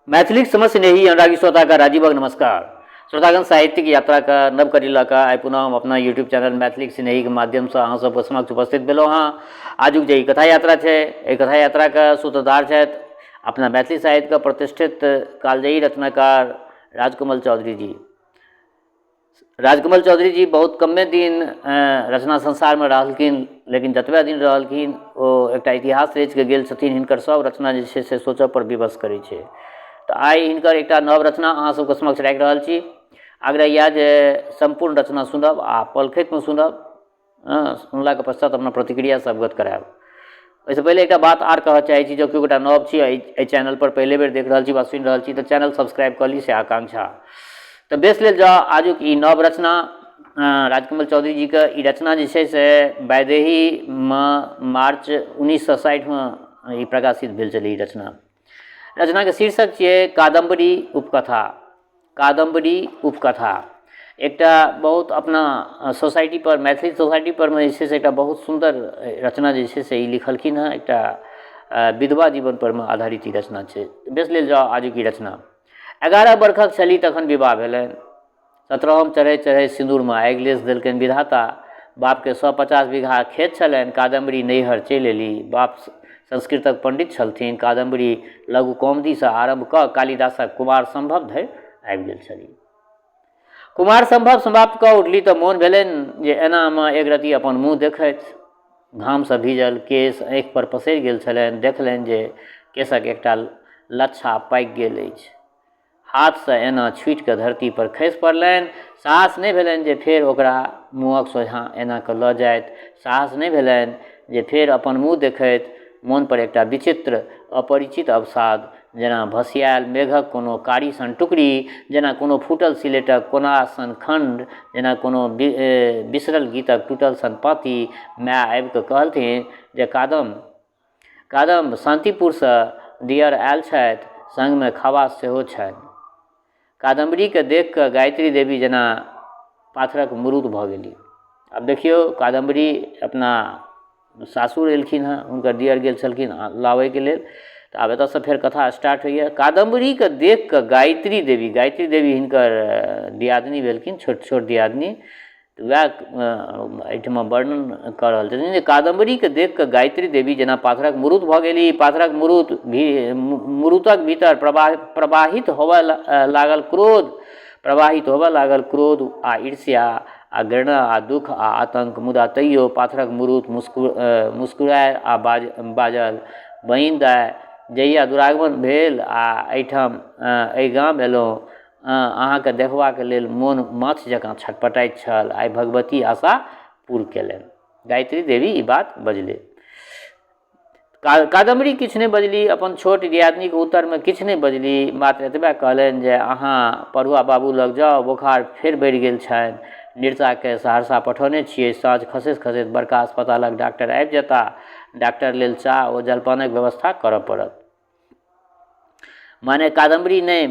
मैथिली समझ स्नेही अनुरागी श्रोता का राजीवक नमस्कार। श्रोतागण साहित्यिक यात्रा का नव कड़ी का आइ पुनः हम अपना यूट्यूब चैनल मैथिली स्नेही के माध्यम से अहाँ सब समक्ष उपस्थित भेलहुँ हाँ। आजुक जे कथा यात्रा है, एहि कथा यात्रा का सूत्रधार छथि अपना मैथिली साहित्य का प्रतिष्ठित कालजयी रचनाकार राजकमल चौधरी जी। राजकमल चौधरी जी बहुत कमे दिन रचना संसार में रहलखिन, लेकिन जतबे दिन रहलखिन ओ एकटा इतिहास रचि के गेल छथिन। हिनकर सब रचना जे छै से सोचऽ पर विवश करै छै। तो आई हिनकर एक नव रचना अहाँ सबके समक्ष राखि रहल छी। आग्रह यऽ जे संपूर्ण रचना सुनब आ पलखैत में सुनब, सुनला के पश्चात अपना प्रतिक्रिया से अवगत करायब। ओहिसँ पहले एक बात आर कहऽ चाहै छी, जो केओ गोटा नव छी एहि चैनल पर पहले बेर देख रहल छी वा सुनि रहल छी तऽ चैनल सब्सक्राइब कर ली से आकांक्षा। तो बेस लेल जाओ आजुक ई नव रचना राजकमल चौधरी जी के ई रचना जे छै से वैदेही में मार्च 1960 में ई प्रकाशित भेल छलै। ई रचना के शीर्षक छियै कादम्बरी उपकथा। कादम्बरी उपकथा एकटा बहुत अपना सोसाइटी पर, मैथिली सोसाइटी पर में जे छै से एकटा बहुत सुंदर रचना जे छै से ई लिखलखिन हँ। एकटा विधवा जीवन पर में आधारित ई रचना छै। बेस लेल जाओ आजुक ई रचना। 11 वर्षक छली तखन विवाह भेलनि। 17 चढ़ैत चढ़ैत सिंदूर में आगि लेस देलकनि विधाता। बाप के 150 बीघा खेत छलनि, कादम्बरी नैहर चलि एली। बाप संस्कृतक पंडित छलथिन। कादम्बरी लघु कौमुदी से आरंभ कऽ कालिदासक कुमार संभव धरि आबि गेल छली। कुमार संभव समाप्त कऽ उठली तऽ मोन भेलनि जे एना में एक रति अपन मुँह देखैत। घाम से भीजल केश आँखि पर पसरि गेल छलनि। देखलनि जे केशक एकटा लच्छा पाकि गेल अछि। हाथ से एना छुटि कऽ धरती पर खसि पड़लनि। साहस नहि भेलनि जे फेर ओकरा मुँहक सोझाँ एना कऽ लऽ जाइत। साहस नहि भेलनि जे फेर अपन मुँह देखैत। मोन पर एकटा विचित्र अपरिचित अवसाद, जेना भसियाल मेघक कोनो कारी सन टुकड़ी, जेना कोनो फूटल सिलेटक कोना सन खंड, जेना कोनो बिसरल गीतक टूटल सन पाती। माय आबि कऽ कहलथिन जे कादम शांतिपुर से दियर आयल छथि, संग में खवास सेहो छनि। कादम्बरी के देख कऽ गायत्री देवी जेना पाथरक मुरूद भऽ गेली। अब देखियो कादम्बरी अपना सासुर एलखिन हँ, हुनकर दियर गेल छलखिन लाबै के लेल। तऽ आब एतऽ से फेर कथा स्टार्ट होइए। कादम्बरी के देख कऽ गायत्री देवी हिनकर दियादनी भेलखिन, छोट छोट दियादनी। तऽ वएह एहिठमा वर्णन कऽ रहल छथिन जे कादम्बरी के देख कऽ गायत्री देवी जेना पाथरक मुरूद भऽ गेली। पाथरक मुरूदक भीतर प्रवाहित होबऽ लागल क्रोध, आ ईर्ष्या आ घृणा आ दुख आ आतंक। मुदा तैयो पाथरक मुरूद मुस्कुराए आ बाजल, बहिन दाय, जहिया दुरागमन भेल आ एहिठाम एहि गाम एलहुँ, अहाँके देखबाक लेल मोन माछ जकाँ छटपटाइत छल। आइ भगवती आशा पूर्ण केलनि। गायत्री देवी ई बात बजली। कादम्बरी किछु नहि बजली, अपन छोट दियादनी के उत्तर में किछु नहि बजली। मात्र एतबे कहलनि जे अहाँ पढ़ुआ बाबू लग जाउ, बोखार फेर बढ़ि गेल छनि। नृता के सहरसा पठौने छियै। साँझ खसैत बड़का अस्पतालक डॉक्टर आबि जेता। डॉक्टर लेल चाह ओ जलपानक व्यवस्था करऽ पड़त। माने कादम्बरी ने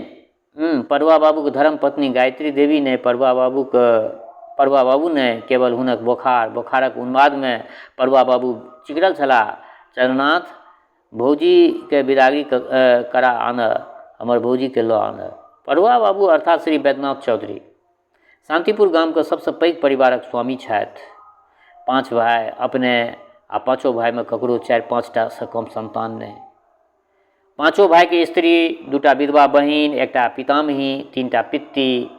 पढ़ुआ बाबू के धर्म पत्नी गायत्री देवी ने पढ़ुआ बाबू ने केवल हुनक बोखारक उन्माद में पढ़ुआ बाबू चिकरल छलाह। चरनाथ, भौजी के विदागरी करा आनऽ, हमर भौजी के लऽ आनऽ। पढ़ुआ बाबू अर्थात श्री वैद्यनाथ चौधरी शांतिपुर गाम के सबसे पैघ परिवारक स्वामी छथि। 5 भाई अपने आ 5 भाई में ककरो 4-5 टा से कम संतान नहीं। 5 भाई के स्त्री, 2टा विधवा बहिन, 1टा पितामही, 3टा पित्ती।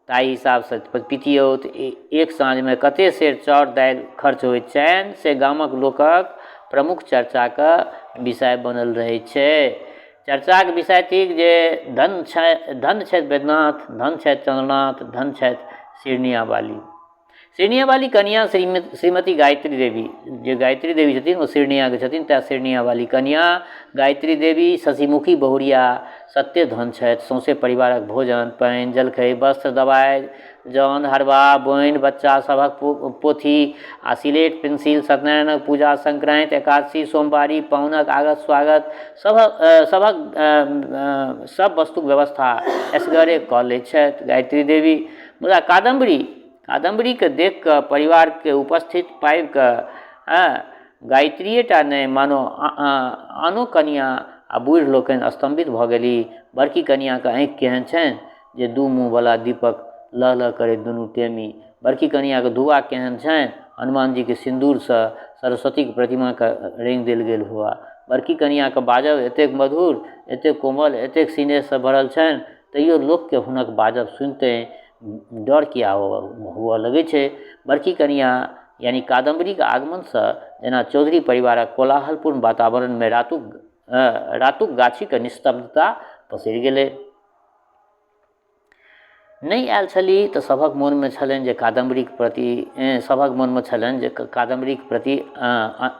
ताहि हिसाब से पितियौत एक साँझ में कते सेर चाउर दालि खर्च होइत छनि से गामक लोकक प्रमुख चर्चा के विषय बनल रहै छै। चर्चा के विषय थिक जे धन छथि वैद्यनाथ, धन छथि चंद्रनाथ, धन छथि शिरनिया वाली कन्या श्रीमती गायत्री देवी। जे गायत्री देवी छथिन वो शिरनिया के छथिन, तें शिरनिया वाली कन्या गायत्री देवी शशिमुखी बहुरिया सत्य धन छथि। सौंसे परिवारक भोजन, पानि, जलखै, वस्त्र, दवाई, जौन, हरवा, बोनि, बच्चा सभक पोथी आ सिलेट, पेंसिल, सत्यनारायणक पूजा, संक्रांति, एकादशी, सोमवारी, पाहुनक आगत स्वागत सब वस्तुक व्यवस्था असगरे कऽ लैत छथि गायत्री देवी। मुदा कादम्बरी के देख कऽ परिवार के उपस्थित पाबि कऽ गायत्रीये टा नहि मानो आनो कन्या आ बूढ़ लोकनि स्तंभित भऽ गेली। बड़की कनियाँके आँखि केहन छनि जे दू मुँहवला दीपक लह लह करैत दुनू टेमी। बड़की कनियाँके धुआ केहन छनि हनुमान जी के सिन्दूरसँ सरस्वतीके प्रतिमाके रंगि देल गेल हुआ। बड़की कनियाँके बाजब एतेक मधुर, एतेक कोमल, एतेक स्नेहसँ भरल छनि, तैयो लोकके हुनक बाजब सुनिते डर किया हुअ लगै छै। बड़की कनियाँ यानी कादम्बरीके आगमनसँ जेना चौधरी परिवारक कोलाहलपूर्ण वातावरणमे रातुक गाछीके निस्तब्धता पसरि गेलै। नहि आयल छलीह तऽ सभक मोनमे छलनि जे कादम्बरीके प्रति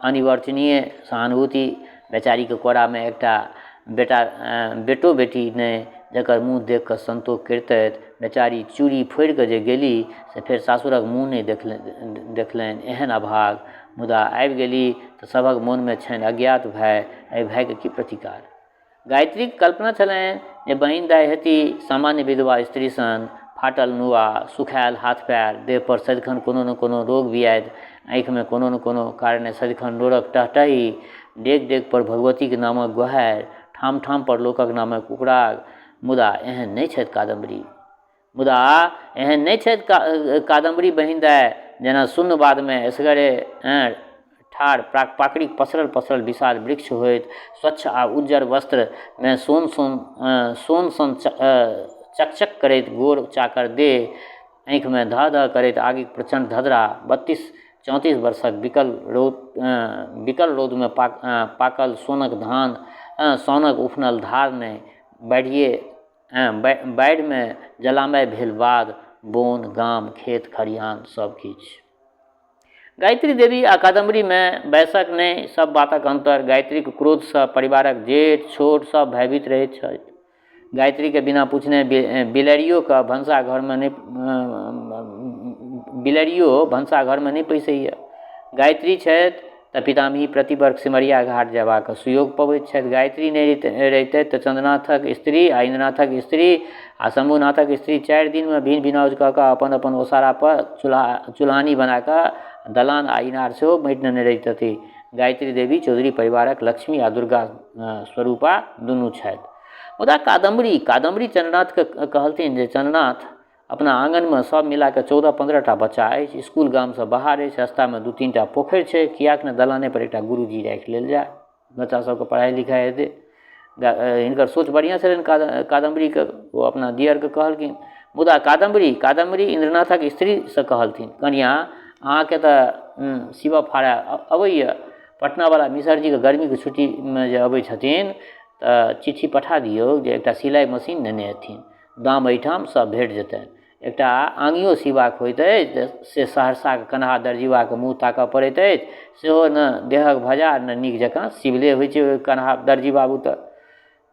अनिवर्चनीय सहानुभूति। बेचारीके कोरामे एकटा बेटो बेटी नहि, जकर मुँह देख कऽ संतोष करितथि। बेचारी चूड़ी फोड़ि कऽ जे गेली से फेर सासुरक मुँह नहि देखलनि, एहन अभाग। मुदा आबि गेली तऽ सभक मोनमे छनि अज्ञात भय। एहि भयके की प्रतिकार? गायत्रीके कल्पना छलनि जे बहिन दाइ हेती सामान्य विधवा स्त्री सन, फाटल नुआ, सुखायल हाथ पैर, देह पर सदिखन कोनो न कोनो रोग बियादि, आँखिमे कोनो न कोनो कारणे सदिखन नोरक टहटही, डेग डेग पर भगवतीके नामक गुहारि, ठाम ठाम पर लोकक नामक उकराग। मुदा एहन नहि छथि कादम्बरी बहिन दाइ। जेना शून्य बादमे असगरे ठाढ़ पाकड़िक पसरल पसरल विशाल वृक्ष होइत, स्वच्छ आ उज्जर वस्त्रमे सोन सन चकचक करैत गोर चाकर देह, आँखिमे धह धह करैत आगिक प्रचंड धधरा। 32-34 वर्षक बिकल रौदमे पाकल सोनक धान, सोनक उफनल धार नहि, बाढ़िमे जलामय भेल बाध बोन, गाम खेत खरिहान सब किछु। गायत्री देवी आ कादम्बरीमे बैसक नहि, सब बातक अंतर। गायत्रीके क्रोधसँ परिवारक जेठ छोट सब भयभीत रहैत छथि। गायत्रीके बिना पूछने बिलरियो भनसाघरमे नहि पैसैए। गायत्री छथि तऽ पितामही प्रतिवर्ष सिमरिया घाट जयबाक सुयोग पबैत छथि। गायत्री नहि रहितथि तऽ चंद्रनाथक स्त्री आ इंद्रनाथक स्त्री आ शंभुनाथक स्त्री 4 दिनमे भिन भिनौज कऽ कऽ अपन अपन ओसारा पर चूल्हानी बना कऽ दलान आ इनार सेहो बाँटि देने रहितथि। गायत्री देवी चौधरी परिवारक लक्ष्मी आ दुर्गा स्वरूपा दुनू छथि। मुदा कादम्बरी चंद्रनाथके कहलथिन जे चंद्रनाथ, अपना आंगनमे सब मिला कऽ 14-15टा बच्चा अछि, स्कूल गामसँ बाहर अछि, रास्तामे 2-3टा पोखरि छै, कियाक ने दलाने पर एकटा गुरुजी राखि लेल जाय, बच्चा सबके पढ़ाई लिखाई हेतै। हिनकर सोच बढ़िया छलनि कादम्बरीके, ओ अपना दियरके कहलखिन। मुदा कादम्बरी इंद्रनाथक स्त्रीसँ कहलथिन, कनिया अहाँके तऽ शिव फाड़य अबैए, पटनावला मिसरजीके गर्मीके छुट्टीमे जे अबै छथिन तऽ चिट्ठी पठा दियौ जे एकटा सिलाइ मशीन नेने अथिन, दाम एहिठाम सब भेट जेतनि। एकटा आंगियो सिबाक होइत अछि से सहरसाके कन्हा दर्जीबाके मुँह ताकऽ पड़ैत अछि, सेहो न देहक भजा न नीक जकाँ सिबले होइ छै कन्हा दर्जी बाबू तऽ।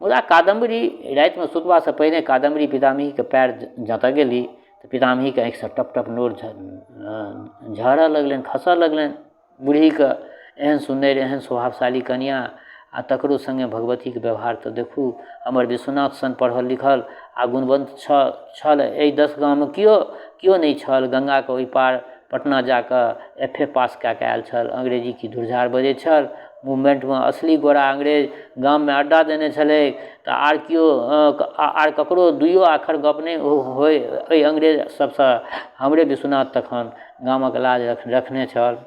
मुदा कादम्बरी रातिमे सुतबासँ पहिने कादम्बरी पितामहीके पैर जँतऽ गेली तऽ पितामहीके आँखिसँ टप टप नोर झरऽ लगलनि, खसऽ लगलनि। बूढ़ीके एहन सुन्दर, एहन स्वभावशाली कनिया आ तकरो संगे भगवतीके व्यवहार तऽ देखू। हमर विश्वनाथ सन पढ़ल लिखल आ गुणवंत छल एहि 10 गाममे केओ नहि छल। गंगाके ओहि पार पटना जाकऽ FA पास कऽ कऽ आयल छल, अंग्रेजी की धुरझार बजै छल। मूवमेंटमे असली गोरा अंग्रेज गाममे अड्डा देने छलै तऽ आर ककरो दुइयो आखर गप नहि होय एहि अंग्रेज सबसँ। हमरे विश्वनाथ तखन गामक लाज रखने छल।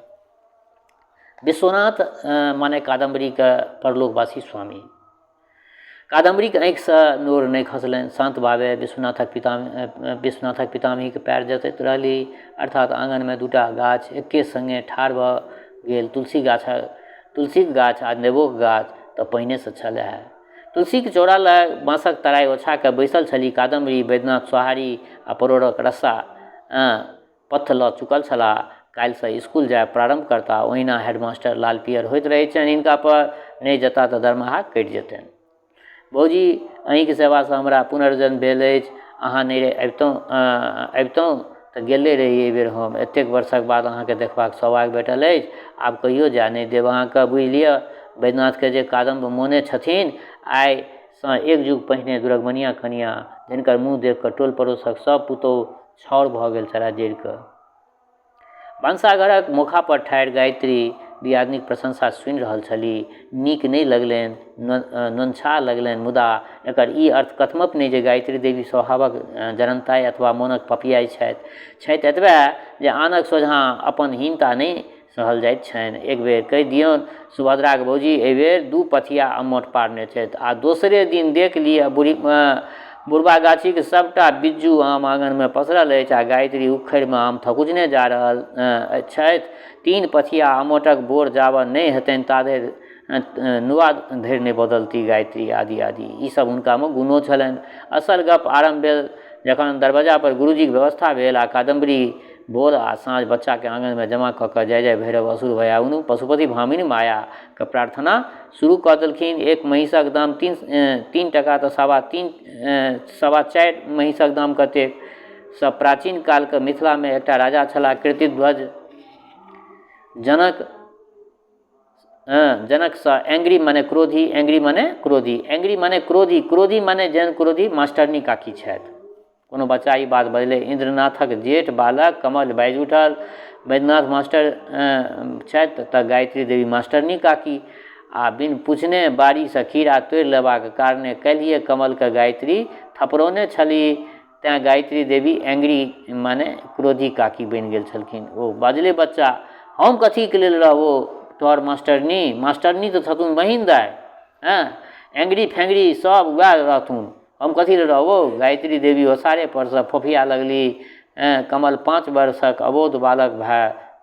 विश्वनाथ माने कादम्बरीके परलोकवासी स्वामी। कादम्बरीके आँखिसँ नोर नहि खसलनि। शांत भावे विश्वनाथक पितामहीके पैर जँतैत रहली। अर्थात आँगनमे 2टा गाछ एके संगे ठाढ़ भऽ गेल। तुलसीक गाछ आ नेबोक गाछ तऽ पहिनेसँ छलै। तुलसीके चौरा लग बाँसक तराइ ओछा कऽ बैसल छली कादम्बरी। वैद्यनाथ सोहारी आ परोड़क रस्सा पत्थ लऽ चुकल छलाह। काल्हिसँ स्कूल जायब प्रारंभ करता। ओहिना हेडमास्टर लाल पियर होइत रहैत छनि हिनका पर, नहि जेता तऽ दरमाहा कटि जेतनि। भौजी, अहींके सेवासँ हमरा पुनर्जन्म भेल अछि। अहाँ नहि अबितहुँ तऽ गेले रही एहि बेर हम। एतेक वर्षक बाद अहाँके देखबाक सौभाग्य भेटल अछि। आब कहियो जाय नहि देब अहाँके, बुझि लिअ। वैद्यनाथके जे कादम्ब मोने छथिन, आइसँ 1 युग पहिने दुरगमनिया कनिया, जिनकर मुँह देख कऽ टोल पड़ोसक सब पुतौह छाउर भऽ गेल छलाह जरि कऽ। भनसाघरक मुखा पर ठाढ़ि गायत्री दियादनीक प्रशंसा सुनि रहल छलीह। नीक नहि लगलनि, नोनछा लगलनि, मुदा एकर ई अर्थ कथमप नहि जे गायत्री देवी स्वभावक जरनताइ अथवा मोनक पपियाइ छथि एतबे जे आनक सोझाँ अपन हीनता नहि सहल जाइत छनि। एक बेर कहि दियौन सुभद्राक भौजी एहिबेर 2 पथिया अम्मट पारने छथि आ दोसरे दिन देख लिअ बुढ़बा गाछीके सबटा बिज्जू आम आँगनमे पसरल अछि आ गायत्री उखड़िमे आम थकुचने जा रहल छथि। 3 पथिया अम्मटक बोर जाबऽ नहि हेतनि ताधरि नुआ धरि नहि बदलती गायत्री आदि आदि। ई सब हुनकामे गुणो छलनि। असल गप आरम्भ भेल जखन दरवाजा पर गुरुजीके व्यवस्था भेल आ कादम्बरी भोर आ साँझ बच्चाके आँगनमे जमा कऽ कऽ जय जय भैरव असुर भयाउनु पशुपति भामिनी मायाके प्रार्थना शुरू कऽ देलखिन। एक महिषक दाम 3 टका तऽ 4.5 महिषक दाम कतेक। सब प्राचीन कालके मिथिलामे एकटा राजा छलाह कीर्तिध्वज जनकसँ। एंग्री माने क्रोधी, एंग्री माने क्रोधी, क्रोधी माने जैन क्रोधी मास्टरनी काकी छथि। कोनो बच्चा ई बात बजलै। इंद्रनाथक जेठ बालक कमल बाजि उठल, वैद्यनाथ मास्टर छथि तऽ गायत्री देवी मास्टरनी काकी। आ बिन पूछने बाड़ीसँ खीरा तोड़ि लेबाक कारणे काल्हिए कमलके गायत्री थपड़ौने छलीह, तेँ गायत्री देवी एंग्री माने क्रोधी काकी बनि गेल छलखिन। ओ बाजले बच्चा, हम कथीके लेल रहबो तोहर मास्टरनी तऽ छथुन बहिन दाइ, एंग्री फैंग्री सब वएह रहथुन, हम कथी लेल रहबो। गायत्री देवी ओसारे परसँ फोफिया लगली। कमल 5 वर्षक अबोध बालक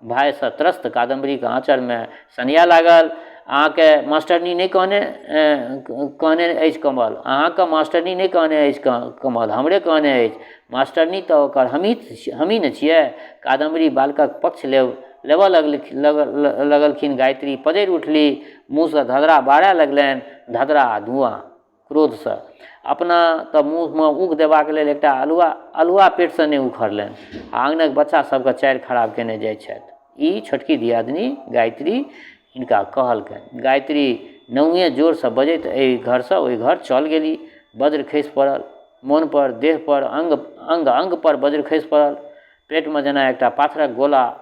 भायसँ त्रस्त कादम्बरीके आँचरमे सनिया लागल। अहाँके मास्टरनी नहि कहने अछि कमल, अहाँके मास्टरनी नहि कहने अछि कमल, हमरे कहने अछि। मास्टरनी तऽ ओकर हमही ने छियै। कादम्बरी बालकक पक्ष लेबऽ लगलखिन। गायत्री पजरि उठली, मुँहसँ धधरा बारय लगलनि। धधरा आ धुआँ क्रोधसँ। अपना तऽ मुँहमे ऊख देबाक लेल एकटा अल्हुआ पेटसँ नहि उखड़लनि आ आँगनक बच्चा सबके चारि खराब केने जाइ छथि। ई छोटकी दियादनी गायत्री हिनका कहलकनि। गायत्री नौए जोरसँ बजैत एहि घरसँ ओहि घर चल गेली। वज्र खसि पड़ल मोन पर, देह पर, अंग पर वज्र खसि पड़ल। पेटमे जेना एकटा पाथरक गोला,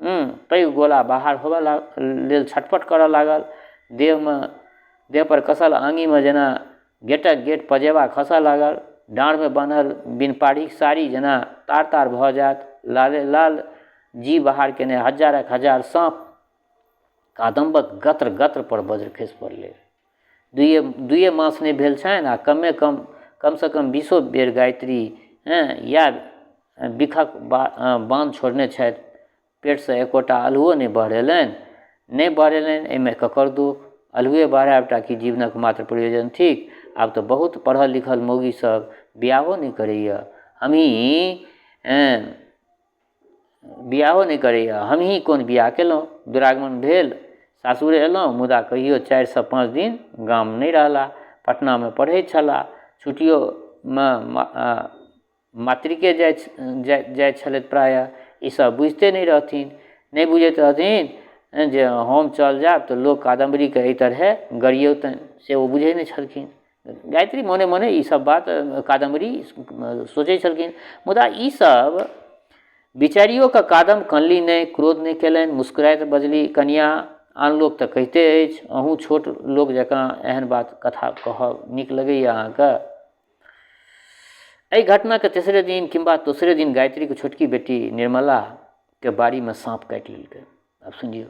पैघ गोला बाहर होबऽ लेल छटपट करऽ लागल। देह पर कसल आंगीमे जेना गेटक गेट पजेबा खसऽ लागल। डाँढ़मे बान्हल बिन पाढ़ीक साड़ी जेना तार तार भऽ जायत। लाले लाल जी बाहर केने हजारक हजार साँप कादम्बक गत्र गत्र पर वज्र खसि पड़लै। दुइये मास नहि भेल छनि आ कमसँ कम 20 बेर गायत्री या बिखक बाँध छोड़ने छथि। पेटसँ एकोटा अल्हुओ नहि बढ़ेलनि। एहिमे ककर दुख। अल्हुए बढ़ायबटा कि जीवनक मात्र प्रयोजन थिक। आब तऽ बहुत पढ़ल लिखल मौगी सब बियाहो नहि करैए। हमही कोन बियाह केलहुँ। दुरागमन भेल, सासुरे एलहुँ, मुदा कहियो 4 सँ 5 दिन गाम नहि रहला। पटनामे पढ़ैत छलाह। छुट्टियोमे मातृके जाइत छलथि प्रायः। ई सब बुझिते नहि बुझैत रहथिन जे हम चल जायब तऽ लोक कादम्बरीके एहि तरहे गरियौतनि, से ओ बुझै नहि छलखिन। गायत्री मोने मोने ई सब बात कादम्बरी सोचै छलखिन। मुदा ई सब बिचारियोके कादम कनली नहि, क्रोध नहि केलनि। मुस्कुराइत बजली, कनिया आन लोक तऽ कहिते अछि, अहूँ छोट लोक जकाँ एहन बात कथा कहब नीक लगैए अहाँके। एहि घटनाके तेसरे दिन किंबा दोसरे दिन गायत्रीके छोटकी बेटी निर्मलाके बाड़ीमे साँप काटि लेलकै। अब सुनियौ,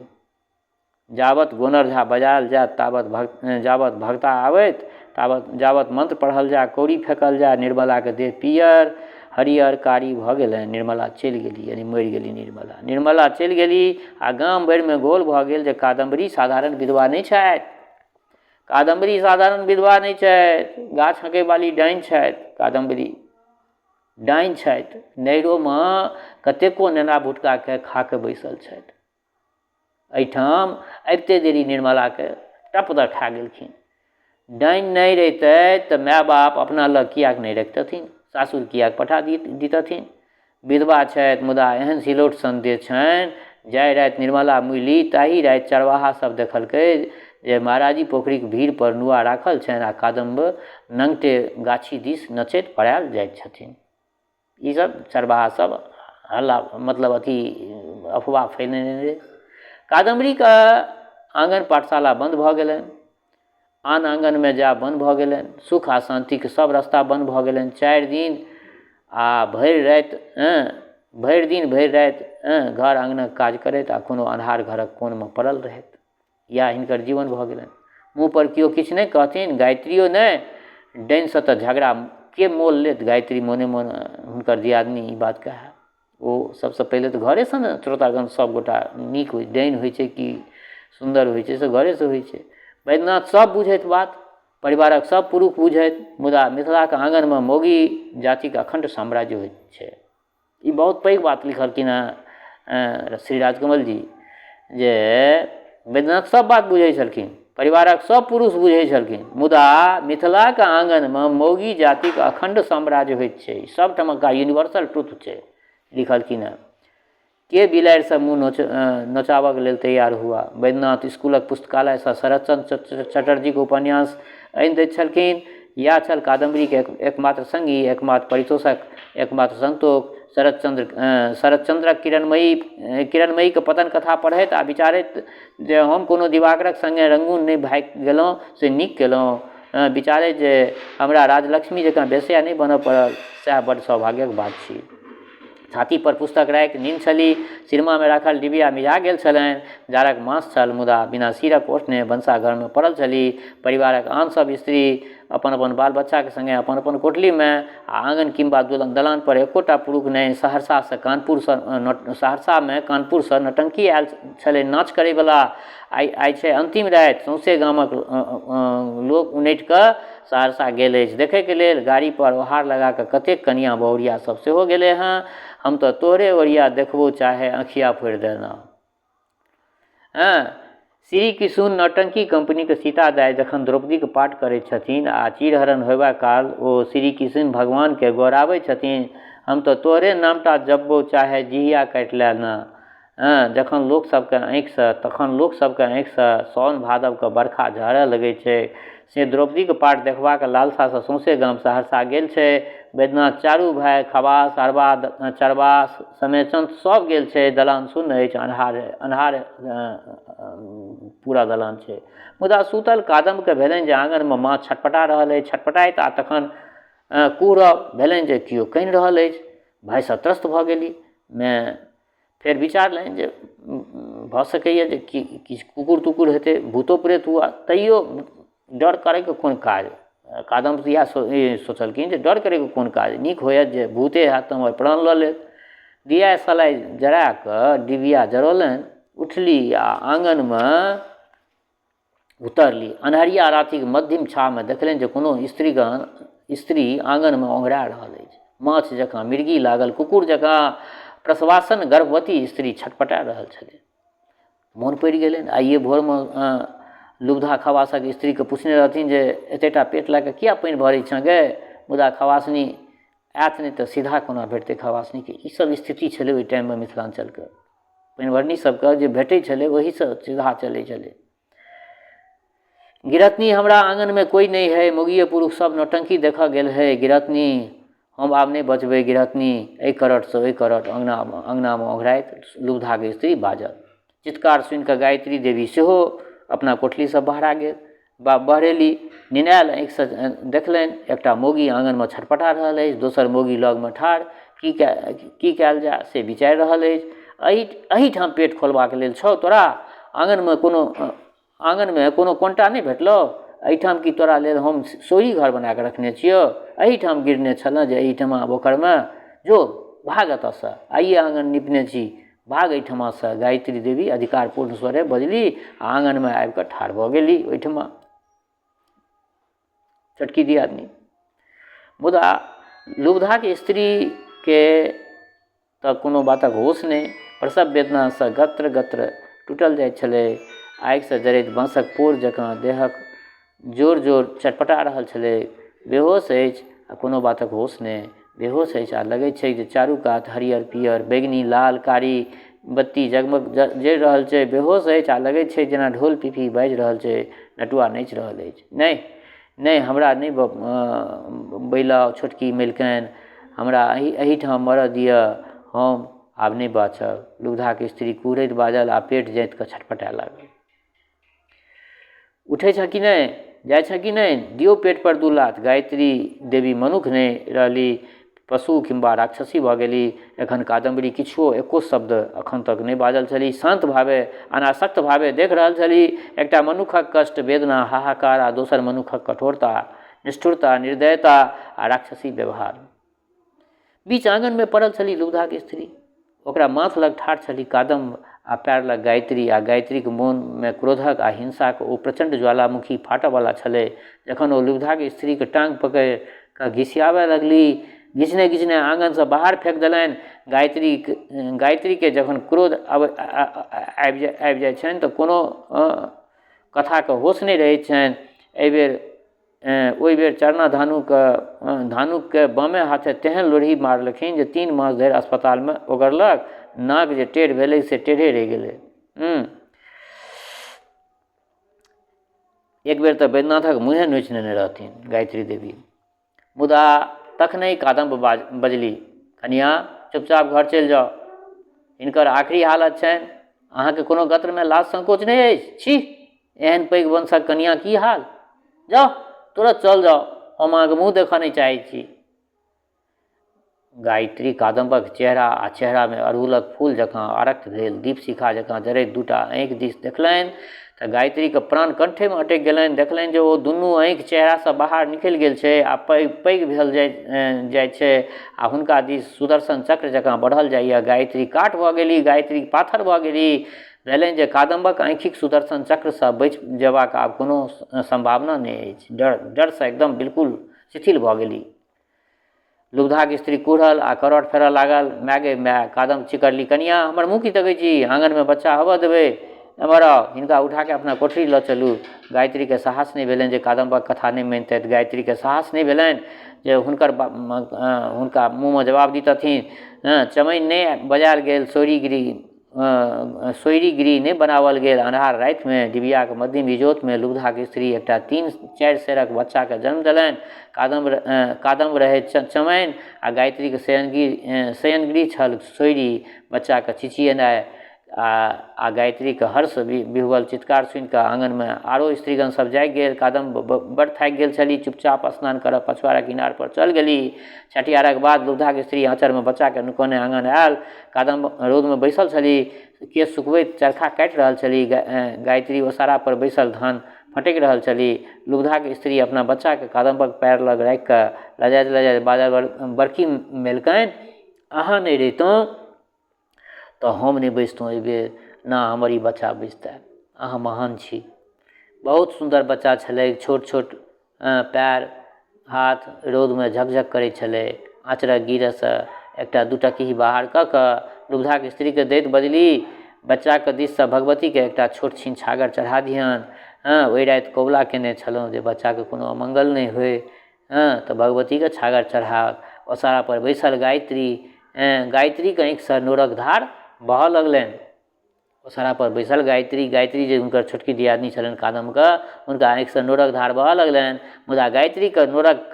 जाबत गोनर झा बजायल जायत जाबत भगता आबैत जाबत मंत्र पढ़ल जाय, कौड़ी फेंकल जाय, निर्मलाके देह पियर हरियर कारी भऽ गेलनि। निर्मला चलि गेली, यानी मरि गेली निर्मला चलि गेली आ गाम भरिमे गोल भऽ गेल जे कादम्बरी साधारण विधवा नहि छथि। गाछ हँकै वाली डाइन छथि। कादम्बरी डाइन छथि। नैरोमे कतेको नेना भुटकाके खा कऽ बैसल छथि। एहिठाम अबिते देरी निर्मलाके टप दऽ खा गेलखिन। डाइन नहि रहितै तऽ माय बाप अपना लग कियाक नहि रखितथिन, सासुर कियाक पठा दितथिन। विधवा छथि मुदा एहन सिलौट सन देह छनि। जाहि राति निर्मला मुइली ताही राति चरवाहा सब देखलकै जे महाराजी पोखरीक भीड़ पर नुआ राखल छनि आ कादम्ब नंगटे गाछी दिस नचैत पड़ायल जाइत छथिन। ई सब चरवाहा सब हल्ला मतलब अथी अफवाह फैलेने रहै। कादम्बरीके आँगन पाठशाला बन्द भऽ गेलनि, आन आँगनमे जायब बन्द भऽ गेलनि, सुख आ शान्तिके सब रास्ता बन्द भऽ गेलनि। 4 दिन आ भरि दिन भरि राति घर आँगनक काज करैत आ कोनो अन्हार घरक कोनमे पड़ल रहैत, या हिनकर जीवन भऽ गेलनि। मुँह पर केओ किछु नहि कहथिन, गायत्रियो नहि, डाइनसँ तऽ झगड़ा के मोल लेत। गायत्री मोने मोन हुनकर दियादनी ई बात कहै। ओ सबसँ पहिले तऽ घरेसँ ने श्रोतागण सबगोटा नीक होइ, डाइन होइ छै कि सुन्दर होइ छै से घरेसँ होइ छै। वैद्यनाथ सब बुझैत बात, परिवारक सब पुरुष बुझैत, मुदा मिथिलाके आँगनमे मौगी जातिके अखण्ड साम्राज्य होइत छै। ई बहुत पैघ बात लिखलखिन हेँ श्री राजकमल जी, जे वैद्यनाथ सब बात बुझै छलखिन, परिवारक सब पुरुष बुझै छलखिन, मुदा मिथिलाके आँगनमे मौगी जातिके अखण्ड साम्राज्य होइत छै। सबठमका यूनिवर्सल ट्रुथ छै लिखलखिन हेँ। के बिलाड़िसँ मुँह नोचाबऽके लेल तैयार हुआ। वैद्यनाथ स्कूलक पुस्तकालयसँ शरदचंद्र चटर्जीके उपन्यास आनि दैत छलखिन। या छल कादम्बरीके एकमात्र संगी, एकमात्र परितोषक, एकमात्र संतोष। शरदचंद्रक किरणमयीके पतन कथा पढ़ैत आ विचारैत जे हम कोनो दिवाकरक संगे रंगून नहि भागि गेलहुँ से नीक केलहुँ। विचारैत जे हमरा राजलक्ष्मी जकाँ बेस्या नहि बनऽ पड़ल, सएह बड्ड सौभाग्यक बात छी। छाती पर पुस्तक राखि नींद छली, सिरमा में राखल डिबिया मिझा गेल छलनि। जाड़क मास छल, मुदा बिना सिरक ओठने भनसाघरमे पड़ल छली। परिवारक आन सब स्त्री अपन अपन बाल बच्चाके संगे अपन अपन कोठलीमे, आ आँगन किंबा दलान पर एकोटा पुरुष नहि। सहरसामे कानपुरसँ नौटंकी आयल छलै नाच करैवला। आइ छै अंतिम राति, सौंसे गामक लोक उनटि कऽ सहरसा गेल अछि देखैके लेल। गाड़ी पर ओहार लगा कऽ कतेक कनिया बहुरिया सब सेहो गेलै हँ। हम तऽ तोहरे ओरिया देखबो चाहे आँखिया फोड़ि देना। श्री किशुन नौटंकी कंपनीके सीता दाइ जखन द्रौपदीके पाठ करैत छथिन आ चिरहरण होयबा काल ओ श्री किशुन भगवानके गोराबै छथिन, हम तऽ तोहरे नामटा जपबो चाहे जिहिया काटि लेना। तखन लोक सबके आँखिसँ साउन भादवके बरखा झरऽ लगै छै। से द्रौपदीके पाठ देखबाक लालसासँ सौंसे गाम सहरसा गेल छै। वैद्यनाथ चारू भाइ, खवास, अरबा, चरबा, समेतचंद सब गेल छै। दलान शून्य अछि, अन्हार पूरा दलान छै। मुदा सुतल कादम्बके भेलनि जे आँगनमे माँ छटपटा रहल अछि। छटपटाइत आ तखन कुहरब भेलनि जे केओ कनि रहल अछि। भाइसँ त्रस्त भऽ गेली। मैं फेर विचारलनि जे भऽ सकैए जे किछु कुकुर तुकुर हेतै, भूतो प्रेत हुआ। तैयो डर करैके कोन काज। कादम्ब इएह सोचलखिन जे डर करैके कोन काज, नीक होयत जे भूते हैत तऽ हमर प्राण लऽ लेत। दिया सलाई जरा कऽ डिबिया जरौलनि, उठली आ आँगनमे उतरली। अन्हरिया रातिक मध्यम छावमे देखलनि जे कोनो स्त्री आँगनमे ओंघरा रहल अछि। माछ जकाँ मृगी लागल, कुकुर जकाँ प्रसवासन गर्भवती स्त्री छटपटा रहल छलै। मोन पड़ि गेलनि। आइए भोरमे लुब्धा खवासक स्त्रीके पूछने रहथिन जे एतेटा पेट लऽ कऽ किया पानि भरै छँ गे। मुदा खवासनी आयत नहि तऽ सीधा कोना भेटतै खवासनीके। ई सब स्थिति छलै ओहि टाइममे मिथिलाञ्चलके। पानिभरनी सबके जे भेटै छलै ओहीसँ सीधा चलै छलै। गिरहतनी हमरा आँगनमे कोई नहीं है, मौगिए पुरुष सब नौटंकी देखऽ गेल है। गिरहतनी हम आब नहि बचबै। गिरहतनी एहि करटसँ ओहि करट अङ्गनामे ओघराइत लुब्धाके स्त्री बाजल। चित्कार सुनि कऽ गायत्री देवी सेहो अपना कोठलीसँ बहरा गेल। बहरेली निनायल आँखिसँ देखलनि एकटा मौगी आँगनमे छटपटा रहल अछि, दोसर मौगी लगमे ठाढ़। की कयल जाय से विचारि रहल अछि। एहिठाम पेट खोलबाक लेल छौ तोरा? आँगनमे कोनो कोनटा नहि भेटलौ? एहिठाम की तोरा लेल हम सोही घर बना कऽ रखने छियौ? एहिठाम गिरने छलऽ जे एहिठमा बोखरमे? जो भाग एतऽसँ, आइए आँगन निपने छी, भाग एहिठमासँ। गायत्री देवी अधिकारपूर्ण स्वरे बजली आ आँगनमे आबि कऽ ठाढ़ भऽ गेली ओहिठमा छोटकी दियादनी। मुदा लुब्धाके स्त्रीके तऽ कोनो बातक होश नहि। प्रसव वेदनासँ गत्र गत्र टूटल जाइत छलै। आगिसँ जरैत बाँसक पोर जकाँ देहक जोर चटपटा रहल छलै। बेहोश अछि आ कोनो बातक होश नहि। बेहोश अछि आ लगैत छै जे चारू कात हरियर पियर बैगनी लाल कारी बत्ती जगमग जरि रहल छै। बेहोश अछि आ लगैत छै जेना ढोल पिपही बाजि रहल छै, नटुआ नाचि रहल अछि। नहि हमरा नहि बैलाउ छोटकी मलिकाइन, हमरा एहिठाम मरऽ दिअ। हम आब नहि बाँचब। लुगधाके स्त्री कुहरैत बाजल आ पेट जाइत कऽ छटपटाए लागल। उठै छ कि नहि, जाइ छ कि नहि, दियौ पेट पर 2 लात। गायत्री देवी मनुख नहि रहली, पशु किंबा राक्षसी भऽ गेली। एखन कादम्बरी किछुओ एको शब्द अखन तक नहि बाजल छली। शान्त भावे अनासक्त भावे देख रहल छली, एकटा मनुखक कष्ट, वेदना, हाहाकार आ दोसर मनुखक कठोरता, निष्ठुरता, निर्दयता आ राक्षसी व्यवहार। बीच आंगन में पड़ल छली लुगधाक स्त्री। ओकरा माथ लग ठाढ़ छली कादम्ब आ पैर लग गायत्री। आ गायत्रीक मोन में क्रोधक आ हिंसाक ओ प्रचंड ज्वालामुखी फाटऽवला छलै। जखन ओ लुगधाक स्त्रीके टाँग पकड़ि कऽ घिसियाबऽ लगली, घिचने घिचने आंगन से बाहर फेंक देलनि। गायत्री के जखन क्रोध आबि जाइ छनि तऽ कोनो कथाके होश नहि रहै छनि। ओहि बेर चरना धानुकके बामे हाथे तेहन लोढ़ी मारलखिन जे 3 मास धरि अस्पतालमे ओगरलक। नाक जे टेढ़ भेलै से टेढ़े रहि गेलै। एक बेर तऽ वैद्यनाथक मुँहे नोचि लेने रहथिन गायत्री देवी। मुदा तखनहि कादम्ब बजली, कनिया चुपचाप घर चलि जाउ, हिनकर आखिरी हालत छनि। अहाँके कोनो गत्रमे लाज संकोच नहि अछि? छी, एहन पैघ वंशक कनिया की हाल? जाउ, तुरंत चल जाउ, हम अहाँके मुँह देखऽ नहि चाहै छी। गायत्री कादम्बक चेहरा में अड़हुलक फूल जकाँ आरक्त भेल। दीप शिखा जकाँ जरैत 2टा आँखि दिस देखलनि तऽ गायत्रीके प्राण कंठे में अटकि गेलनि। देखलनि जे ओ दुनू आँखि चेहरासँ बाहर निकलि गेल छै आ पैघ भेल जाइ छै आ हुनका दिस सुदर्शन चक्र जकाँ बढ़ल जाइए। गायत्री काठ भऽ गेली, गायत्री पाथर भऽ गेली। भेलनि जे कादम्बक आँखिक सुदर्शन चक्रसँ बचि जेबाक आब कोनो संभावना नहि अछि। डरसँ एकदम बिल्कुल शिथिल भऽ गेली। लुगधाक स्त्री कुढ़ल आ करौट फेरऽ लागल। माय गे माय, कादम्ब चिकरली, कनिया हमर मुँह की तकै छी? आंगन में बच्चा हवऽ देबै? एम्हर आउ, हिनका उठा के अपना कोठरी लऽ चलू। गायत्रीके साहस नहि भेलनि जे कादम्बक कथा नहि मानितथि। गायत्रीके साहस नहि भेलनि जे हुनका मुँहमे जवाब दितथिन। चमैन नहि बजायल गेल, सोयरीगिरी नहि बनावल गेल। अन्हार रातिमे डिबियाक मध्यम इजोतमे लुगधाक स्त्री एकटा 3-4 सेरक बच्चाके जन्म देलनि। कादम्ब रहै चमैन आ गायत्रीके शयनगिरी छल सोयरी। बच्चाके चिचिएनाइ आ गायत्रीके हर्ष विह्वल चित्कार सुनि कऽ आंगनमे आरो स्त्रीगण सब जागि गेल। कादम्ब बड़ थाकि गेल छली, चुपचाप स्नान करऽ पछुआरा किनार पर चल गेली। छठियारक बाद लुगधाक स्त्री आँचरमे बच्चाके नुकौने आंगन आयल। कादम्ब रौदमे बैसल छली, केश सुखबैत चरखा काटि रहल छली। गायत्री ओसारा पर बैसल धान फटकि रहल छली। लुगधाक स्त्री अपना बच्चाके कादम्बक पैर लग राखि कऽ लजाइत बाजल, बड़की मेलकनि, अहाँ नहि रहितहुँ तऽ हम नहि बैसतहुँ एहि बेर, ना हमर ई बच्चा बैसतै। अहाँ महान छी। बहुत सुन्दर बच्चा छलै, छोट छोट पैर हाथ रौदमे झकझक करै छलै। आँचरक गिरसँ एकटा 2 टकी बाहर कऽ कऽ लुगधाक स्त्रीके दैत बजली, बच्चाके दिससँ भगवतीके एकटा छोट छीन छागर चढ़ा दिहन। ओहि राति कबुला केने छलहुँ जे बच्चाके कोनो अमंगल नहि होय, तऽ भगवतीके छागर चढ़ाब। ओसारा पर बैसल गायत्रीके आँखिसँ नोरक धार बहऽ लगलनि। ओसारा पर बैसल गायत्री जे हुनकर छोटकी दियादनी छलनि कादम्बके, हुनका आँखिसँ नोरक धार बहऽ लगलनि। मुदा गायत्रीके नोरक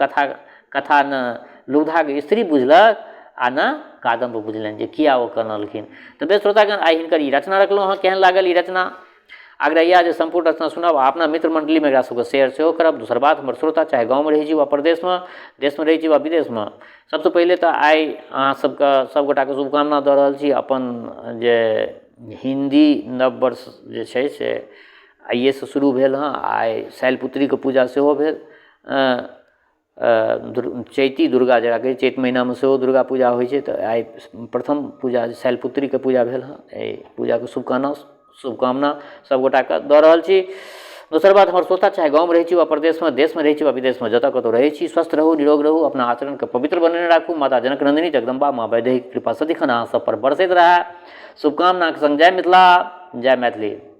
कथा न लुगधाक स्त्री बुझलक आ न कादम्ब बुझलनि जे किया ओ कहलखिन। तऽ बेस श्रोतागण, आइ हिनकर ई रचना रखलहुँ हँ। केहन लागल ई रचना? आग्रह यऽ जे संपूर्ण रचना सुनब आ अपना मित्र मंडलीमे एकरा सबके शेयर सेहो करब। दोसर बात, हमर श्रोता चाहे गाँवमे रहै छी वा प्रदेशमे, देशमे रहै छी वा विदेशमे, सबसँ पहिले तऽ आइ अहाँ सबके सबगोटाके शुभकामना दऽ रहल छी। अपन जे हिंदी नववर्ष जे छै से आइएसँ शुरू भेल हँ। आइ शैलपुत्रीके पूजा सेहो भेल। चैती दुर्गा जकरा कहै, चैत महीनामे सेहो दुर्गा पूजा होइ छै। तऽ आइ प्रथम पूजा शैलपुत्रीके पूजा भेल हँ। एहि पूजाके शुभकामना सबगोटाके दऽ रहल छी। दोसर बात, हमर श्रोता चाहे गाँवमे रहै छी वा प्रदेशमे, देशमे रहै छी वा विदेशमे, जतऽ कतौ रहै छी, स्वस्थ रहू, निरोग रहू, अपना आचरणके पवित्र बनेने राखू। माता जनक नंदिनी जगदम्बा माँ वैदेहीके कृपा सदिखन अहाँ सब पर बरसैत रहै। शुभकामनाके संग जय मिथिला, जय मैथिली।